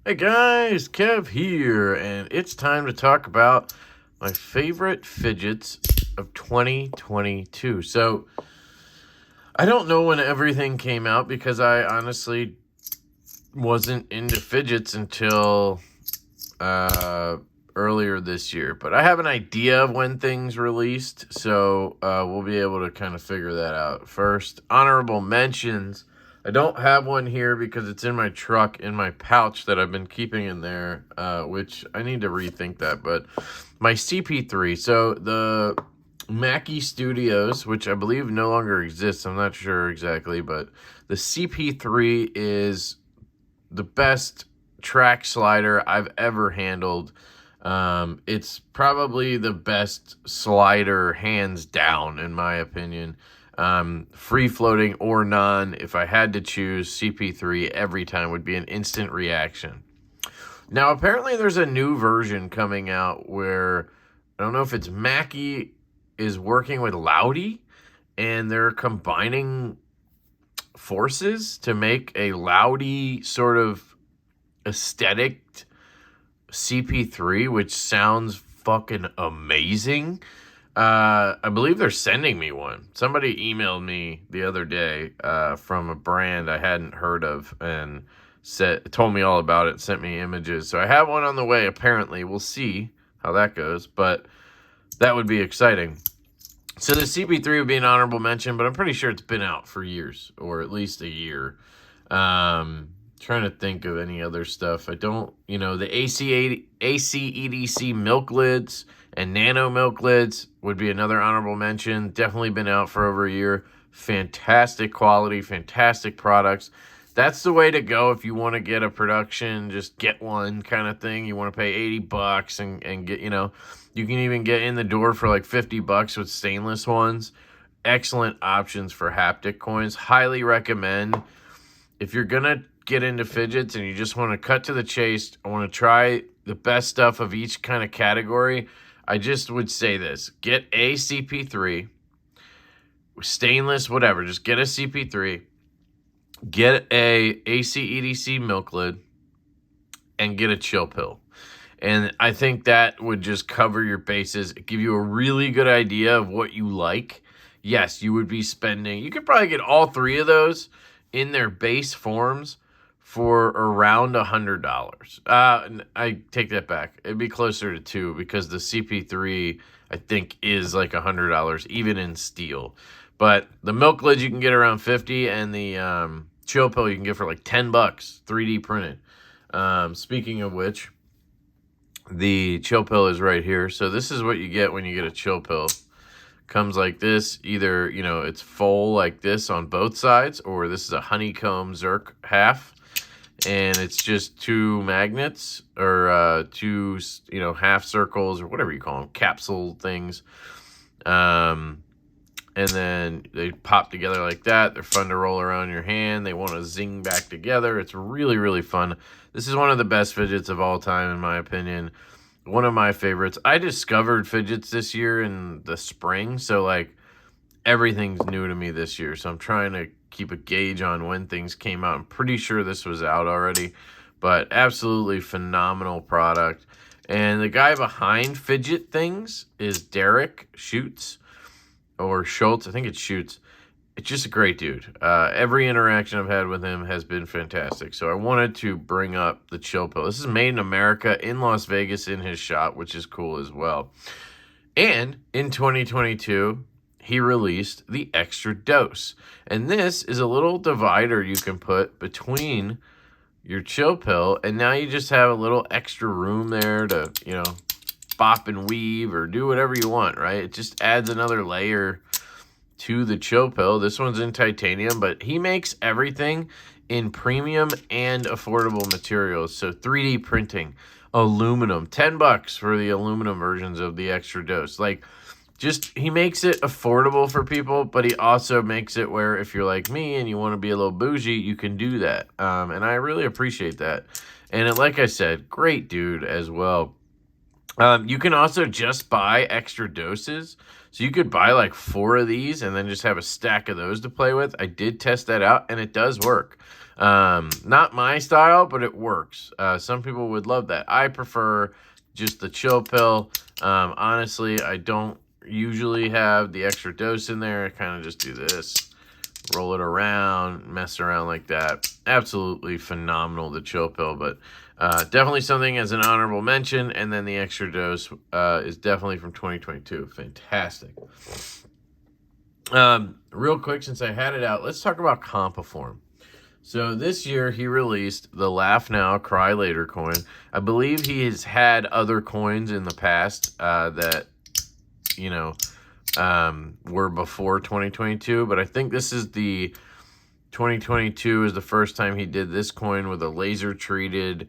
Hey guys, Kev here, and it's time to talk about my favorite fidgets of 2022. So, I don't know when everything came out because I honestly wasn't into fidgets until earlier this year. But I have an idea of when things released, so we'll be able to kind of figure that out. First, honorable mentions. I don't have one here because it's in my truck, in my pouch that I've been keeping in there, which I need to rethink that. But my CP3, so the Mackie Studios, which I believe no longer exists, I'm not sure exactly, but the CP3 is the best track slider I've ever handled. It's probably the best slider hands down, in my opinion. Free floating or none, if I had to choose, CP3 every time would be an instant reaction. Now, apparently there's a new version coming out where, I don't know if it's Mackie is working with Louty, and they're combining forces to make a Louty sort of aesthetic CP3, which sounds fucking amazing. I believe they're sending me one. Somebody emailed me the other day from a brand I hadn't heard of and told me all about it, sent me images. So I have one on the way, apparently. We'll see how that goes, but that would be exciting. So the CP3 would be an honorable mention, but I'm pretty sure it's been out for years, or at least a year. Trying to think of any other stuff. I don't, the ACEDC milk lids and nano milk lids would be another honorable mention. Definitely been out for over a year. Fantastic quality, fantastic products. That's the way to go if you want to get a production, just get one kind of thing. You want to pay $80 and get, you can even get in the door for like $50 with stainless ones. Excellent options for haptic coins. Highly recommend. If you're going to get into fidgets and you just want to cut to the chase, I want to try the best stuff of each kind of category, I just would say this. Get a CP3, stainless, whatever. Just get a CP3, get a ACEDC milk lid, and get a chill pill. And I think that would just cover your bases, give you a really good idea of what you like. Yes, you would be spending, you could probably get all three of those in their base forms for around $100. I take that back. It'd be closer to $2 because the CP3, I think, is like $100, even in steel. But the milk lid you can get around $50, and the chill pill you can get for like $10, 3D printed. Speaking of which, the chill pill is right here. So this is what you get when you get a chill pill. Comes like this. Either, it's full like this on both sides, or this is a honeycomb Zerk half. And it's just two magnets, or two, half circles, or whatever you call them, capsule things. And then they pop together like that. They're fun to roll around your hand. They want to zing back together. It's really, really fun. This is one of the best fidgets of all time, in my opinion. One of my favorites. I discovered fidgets this year in the spring, so everything's new to me this year. So I'm trying to keep a gauge on when things came out. I'm pretty sure this was out already, but absolutely phenomenal product. And the guy behind Fidget Things is Derek Schutz, or Schultz. I think it's Schutz. It's just a great dude. Every interaction I've had with him has been fantastic. So I wanted to bring up the chill pill. This is made in America, in Las Vegas, in his shop, which is cool as well. And in 2022, he released the extra dose. And this is a little divider you can put between your chill pill, and now you just have a little extra room there to, bop and weave or do whatever you want, right? It just adds another layer to the chill pill. This one's in titanium, but he makes everything in premium and affordable materials. So 3D printing, aluminum, $10 for the aluminum versions of the extra dose. He makes it affordable for people, but he also makes it where if you're like me and you want to be a little bougie, you can do that. And I really appreciate that. And like I said, great dude as well. You can also just buy extra doses. So you could buy 4 of these and then just have a stack of those to play with. I did test that out, and it does work. Not my style, but it works. Some people would love that. I prefer just the chill pill. Honestly, I don't usually have the extra dose in there. I kind of just do this, roll it around, mess around like that. Absolutely phenomenal, the chill pill, but definitely something as an honorable mention. And then the extra dose is definitely from 2022. Fantastic. Real quick, since I had it out, let's talk about Compoform. So this year he released the Laugh Now, Cry Later coin. I believe he has had other coins in the past that, you know, were before 2022, but I think this is the 2022 is the first time he did this coin with a laser treated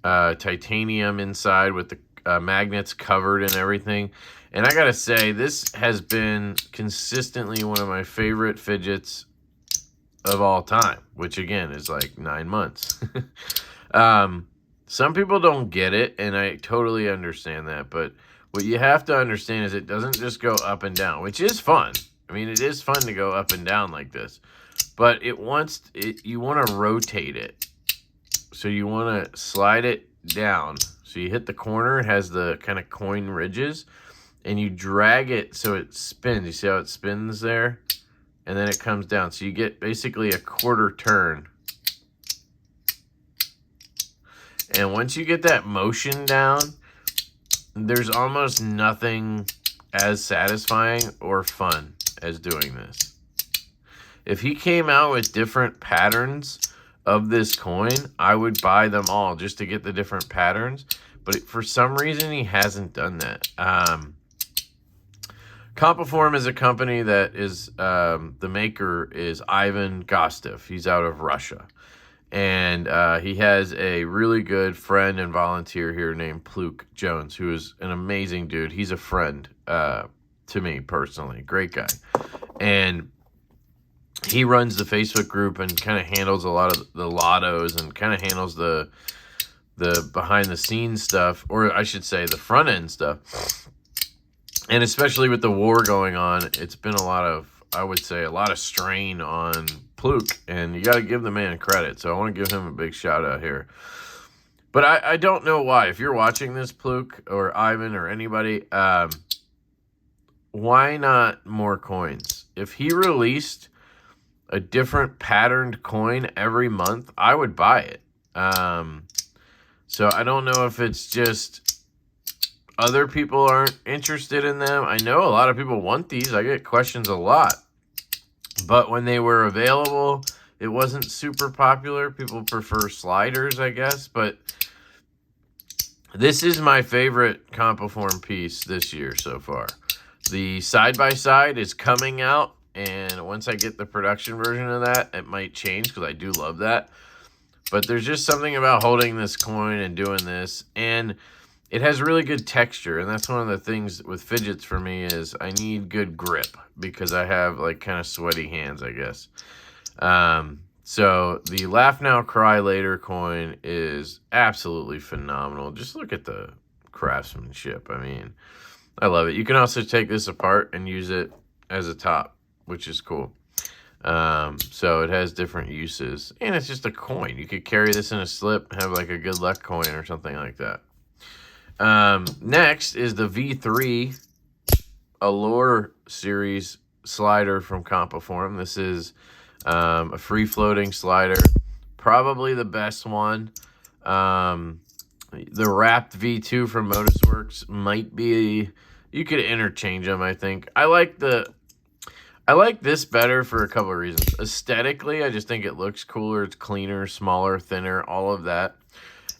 titanium inside with the magnets covered and everything. And I gotta say, this has been consistently one of my favorite fidgets of all time, which again is like 9 months. Some people don't get it, and I totally understand that, but what you have to understand is it doesn't just go up and down, which is fun. I mean, it is fun to go up and down like this, but you want to rotate it. So you want to slide it down. So you hit the corner, it has the kind of coin ridges, and you drag it so it spins. You see how it spins there? And then it comes down. So you get basically a quarter turn. And once you get that motion down, there's almost nothing as satisfying or fun as doing this. If he came out with different patterns of this coin, I would buy them all just to get the different patterns. But for some reason, he hasn't done that. Compoform is a company that is, the maker is Ivan Gostev. He's out of Russia. And he has a really good friend and volunteer here named Pluke Jones, who is an amazing dude. He's a friend to me personally. Great guy. And he runs the Facebook group and kind of handles a lot of the lottos and kind of handles the behind the scenes stuff, or I should say the front end stuff. And especially with the war going on, it's been a lot of, I would say, a lot of strain on Pluke, and you got to give the man credit. So I want to give him a big shout out here. But I don't know why. If you're watching this, Pluke or Ivan or anybody, why not more coins? If he released a different patterned coin every month, I would buy it. So I don't know if it's just other people aren't interested in them. I know a lot of people want these. I get questions a lot. But when they were available, it wasn't super popular. People prefer sliders, I guess. But this is my favorite Compoform piece this year so far. The side-by-side is coming out. And once I get the production version of that, it might change because I do love that. But there's just something about holding this coin and doing this. And it has really good texture, and that's one of the things with fidgets for me is I need good grip because I have like kind of sweaty hands, I guess. So the Laugh Now, Cry Later coin is absolutely phenomenal. Just look at the craftsmanship. I mean, I love it. You can also take this apart and use it as a top, which is cool. So it has different uses, and it's just a coin. You could carry this in a slip, have like a good luck coin or something like that. Next is the V3 Allure Series Slider from Compoform. This is a free-floating slider, probably the best one. The wrapped V2 from Modusworks might be, you could interchange them, I think. I like this better for a couple of reasons. Aesthetically, I just think it looks cooler. It's cleaner, smaller, thinner, all of that.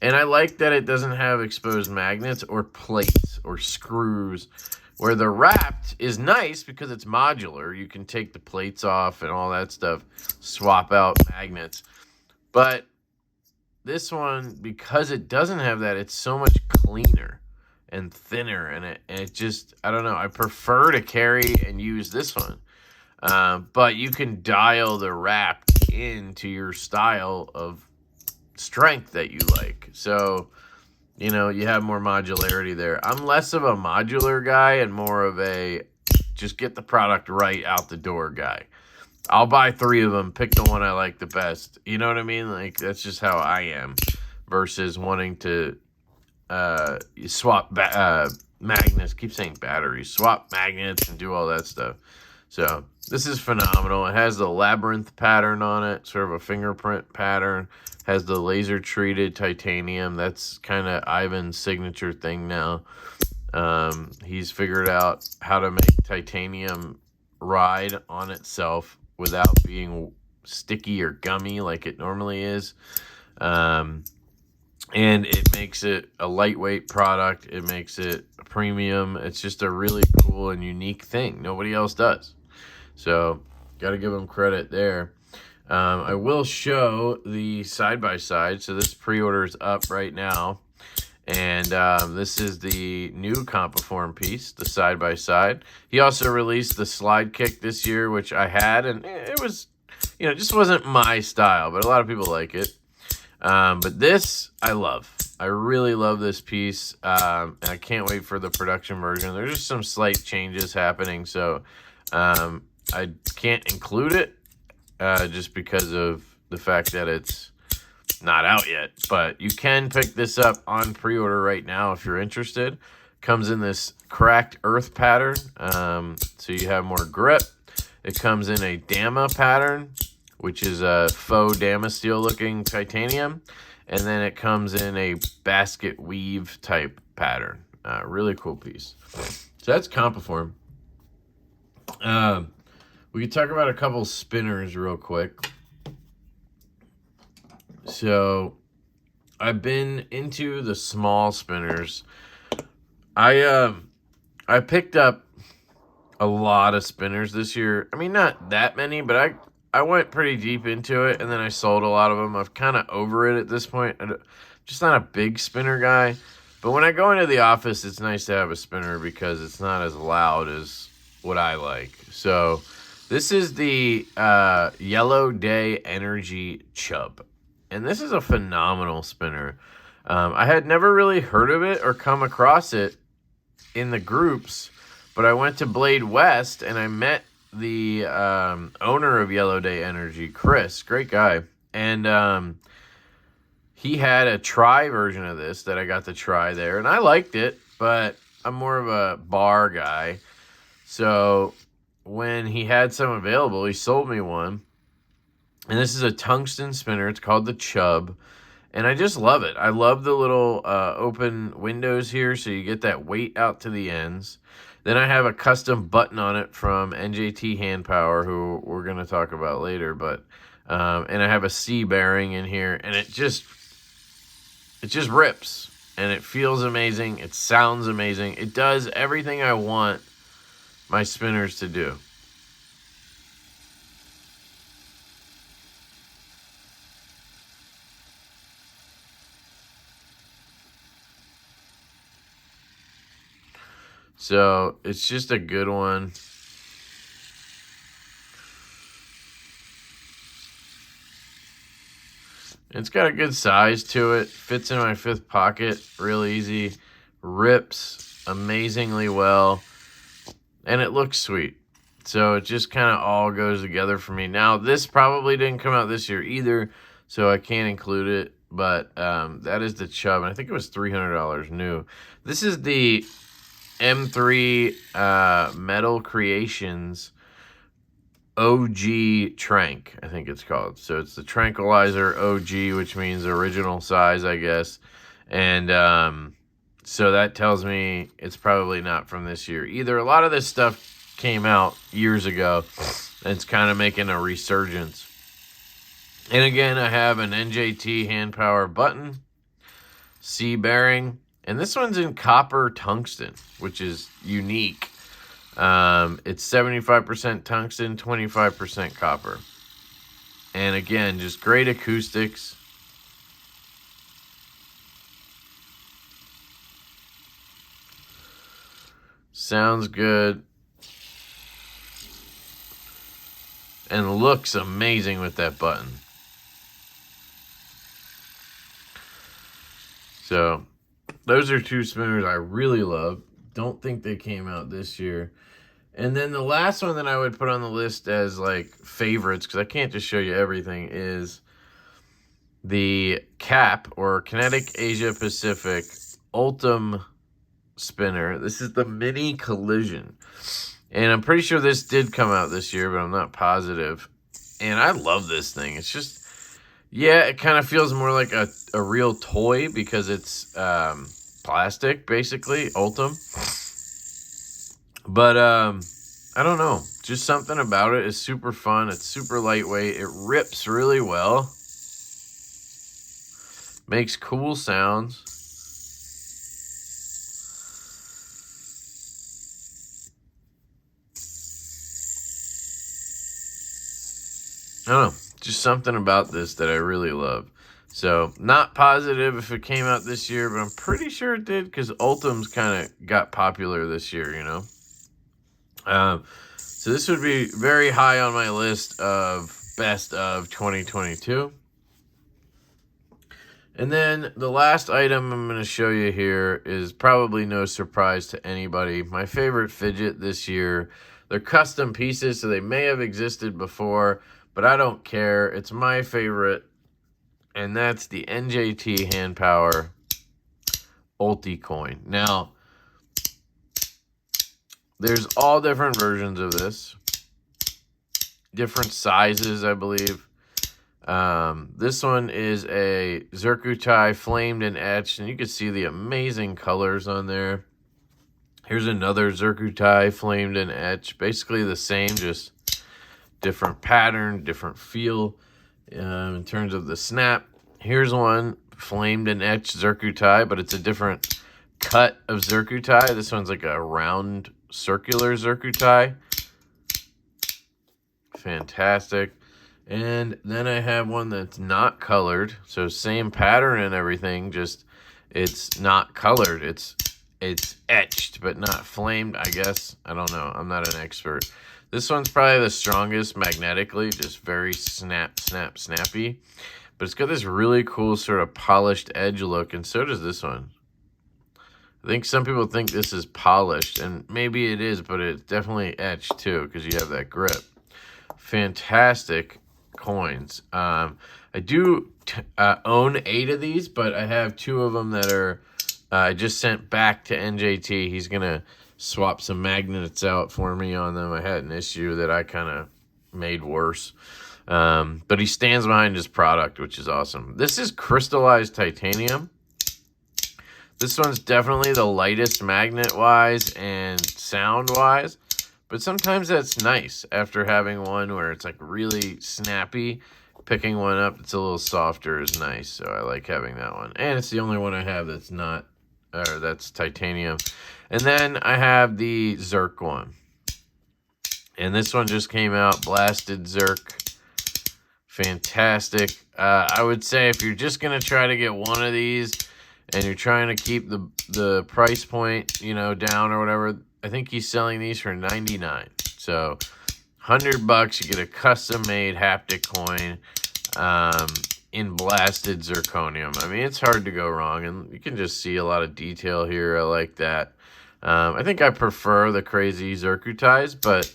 And I like that it doesn't have exposed magnets or plates or screws, where the wrapped is nice because it's modular. You can take the plates off and all that stuff, swap out magnets. But this one, because it doesn't have that, it's so much cleaner and thinner. And it just, I don't know, I prefer to carry and use this one. But you can dial the wrap into your style of strength that you like. So, you know, you have more modularity there. I'm less of a modular guy and more of a just get the product right out the door guy. I'll buy 3 of them, pick the one I like the best. You know what I mean? Like, that's just how I am. Versus wanting to swap magnets. Keep saying batteries. Swap magnets and do all that stuff. So this is phenomenal. It has the labyrinth pattern on it, sort of a fingerprint pattern. Has the laser treated titanium. That's kind of Ivan's signature thing now. He's figured out how to make titanium ride on itself without being sticky or gummy like it normally is. And it makes it a lightweight product. It makes it a premium. It's just a really cool and unique thing. Nobody else does. So, got to give them credit there. I will show the side-by-side. So, this pre-order is up right now. And this is the new Compoform piece, the side-by-side. He also released the slide kick this year, which I had. And it was, you know, just wasn't my style. But a lot of people like it. But this, I love. I really love this piece, and I can't wait for the production version. There's just some slight changes happening, so I can't include it just because of the fact that it's not out yet. But you can pick this up on pre-order right now if you're interested. Comes in this cracked earth pattern, so you have more grip. It comes in a Dama pattern, which is a faux Damasteel looking titanium. And then it comes in a basket weave type pattern. Really cool piece. So that's Compoform. We can talk about a couple spinners real quick. So I've been into the small spinners. I picked up a lot of spinners this year. I mean, not that many, but I went pretty deep into it, and then I sold a lot of them. I'm kind of over it at this point. I'm just not a big spinner guy. But when I go into the office, it's nice to have a spinner because it's not as loud as what I like. So this is the Yellow Day Energy Chub. And this is a phenomenal spinner. I had never really heard of it or come across it in the groups, but I went to Blade West, and I met the owner of Yellow Day Energy, Chris, great guy, and he had a try version of this that I got to try there, and I liked it, but I'm more of a bar guy, so when he had some available, he sold me one, and this is a tungsten spinner. It's called the Chub, and I just love it. I love the little open windows here, so you get that weight out to the ends. Then I have a custom button on it from NJT Handpower, who we're going to talk about later. But and I have a C bearing in here, and it just rips, and it feels amazing. It sounds amazing. It does everything I want my spinners to do. So it's just a good one. It's got a good size to it. Fits in my fifth pocket real easy. Rips amazingly well. And it looks sweet. So it just kind of all goes together for me. Now, this probably didn't come out this year either, so I can't include it. But that is the Chub. And I think it was $300 new. This is the M3 Metal Creations OG Trank, I think it's called. So it's the Tranquilizer OG, which means original size, I guess. And so that tells me it's probably not from this year either. A lot of this stuff came out years ago, and it's kind of making a resurgence. And again, I have an NJT Handpower button, C bearing, and this one's in copper tungsten, which is unique. It's 75% tungsten, 25% copper. And again, just great acoustics. Sounds good. And looks amazing with that button. So, those are two spinners I really love. Don't think they came out this year. And then the last one that I would put on the list as like favorites, because I can't just show you everything, is the CAP, or Kinetic Asia Pacific Ultim Spinner. This is the Mini Collision. And I'm pretty sure this did come out this year, but I'm not positive. And I love this thing. It's just, yeah, it kind of feels more like a real toy because it's plastic, basically, Ultim. But I don't know. Just something about it is super fun. It's super lightweight. It rips really well. Makes cool sounds. I don't know. Just something about this that I really love. So, not positive if it came out this year, but I'm pretty sure it did because Ultims kind of got popular this year, you know. So this would be very high on my list of best of 2022. And then the last item I'm going to show you here is probably no surprise to anybody. My favorite fidget this year. They're custom pieces, so they may have existed before, but I don't care. It's my favorite, and that's the NJT Handpower Ulte Coin. Now, there's all different versions of this. Different sizes, I believe. This one is a Zircuti flamed and etched, and you can see the amazing colors on there. Here's another Zircuti flamed and etched. Basically the same, just different pattern, different feel in terms of the snap. Here's one flamed and etched Zircuti, but it's a different cut of Zircuti. This one's like a round circular Zircuti. Fantastic. And then I have one that's not colored, so same pattern and everything, just it's not colored. It's etched but not flamed, I guess. I don't know. I'm not an expert. This one's probably the strongest magnetically, just very snappy. But it's got this really cool sort of polished edge look, and so does this one. I think some people think this is polished, and maybe it is, but it's definitely etched too because you have that grip. Fantastic coins. I do own 8 of these, but I have 2 of them that are I just sent back to NJT. He's gonna swap some magnets out for me on them. I had an issue that I kind of made worse, but he stands behind his product, which is awesome. This is crystallized titanium. This one's definitely the lightest magnet wise and sound wise. But sometimes that's nice after having one where it's like really snappy. Picking one up that's a little softer is nice. So I like having that one. And it's the only one I have that's not, or that's titanium. And then I have the Zirc one. And this one just came out, Blasted Zirc. Fantastic. I would say if you're just going to try to get one of these and you're trying to keep the price point, you know, down or whatever, I think he's selling these for $99. So $100, you get a custom-made haptic coin in blasted zirconium. I mean, it's hard to go wrong, and you can just see a lot of detail here. I like that. I think I prefer the crazy Zircutis, but,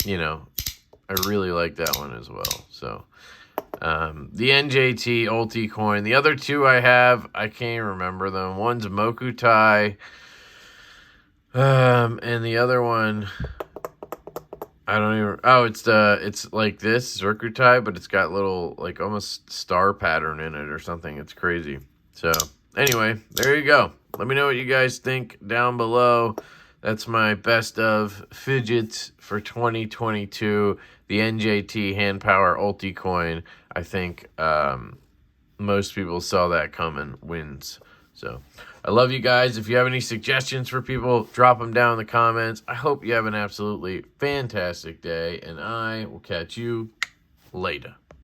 you know, I really like that one as well. So the NJT Ulte Coin. The other 2 I have, I can't remember them. One's Mokutai. And the other one, I don't even, oh, it's like this, Zircuti, but it's got little, like, almost star pattern in it or something. It's crazy. So, anyway, there you go. Let me know what you guys think down below. That's my best of fidgets for 2022. The NJT Handpower Ulte Coin. I think most people saw that coming. Wins. So, I love you guys. If you have any suggestions for people, drop them down in the comments. I hope you have an absolutely fantastic day, and I will catch you later.